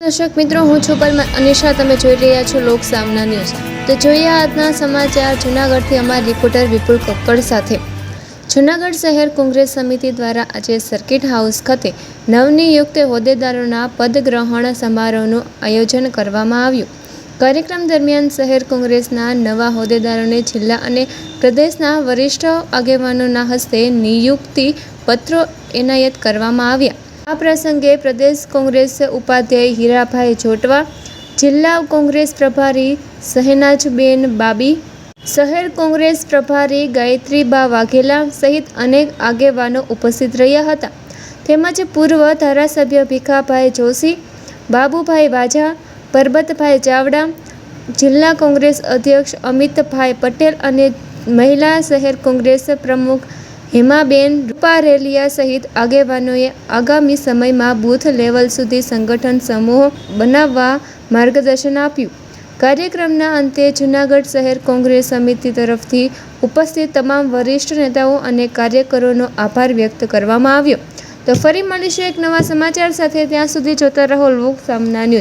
દર્શક મિત્રો, હું છું અનિશા. તમે જોઈ રહ્યા છો લોક સામના ન્યૂઝ. તો જોઈએ આજના સમાચાર જૂનાગઢથી અમારા રિપોર્ટર વિપુલ કક્કડ સાથે. જૂનાગઢ શહેર કોંગ્રેસ સમિતિ દ્વારા આજે સર્કિટ હાઉસ ખાતે નવનિયુક્ત હોદ્દેદારોના પદગ્રહણ સમારોહનું આયોજન કરવામાં આવ્યું. કાર્યક્રમ દરમિયાન શહેર કોંગ્રેસના નવા હોદ્દેદારોને જિલ્લા અને પ્રદેશના વરિષ્ઠ આગેવાનોના હસ્તે નિયુક્તિ પત્રો એનાયત કરવામાં આવ્યા. આ પ્રસંગે પ્રદેશ કોંગ્રેસ ઉપાધ્યક્ષ હીરાભાઈ જોટવા, જિલ્લા કોંગ્રેસ પ્રભારી શહેનાજબેન બાબી, શહેર કોંગ્રેસ પ્રભારી ગાયત્રીબા વાઘેલા સહિત અનેક આગેવાનો ઉપસ્થિત રહ્યા હતા. તેમજ પૂર્વ ધારાસભ્ય ભીખાભાઈ જોશી, બાબુભાઈ વાજા, પરબતભાઈ ચાવડા, જિલ્લા કોંગ્રેસ અધ્યક્ષ અમિતભાઈ પટેલ અને મહિલા શહેર કોંગ્રેસ પ્રમુખ હેમાબેન રૂપારેલિયા સહિત આગેવાનોએ આગામી સમયમાં બૂથ લેવલ સુધી સંગઠન સમૂહ બનાવવા માર્ગદર્શન આપ્યું. કાર્યક્રમના અંતે જૂનાગઢ શહેર કોંગ્રેસ સમિતિ તરફથી ઉપસ્થિત તમામ વરિષ્ઠ નેતાઓ અને કાર્યકરોનો આભાર વ્યક્ત કરવામાં આવ્યો. તો ફરી મળીશું એક નવા સમાચાર સાથે. ત્યાં સુધી જોતા રહો લોક સામના ન્યૂઝ.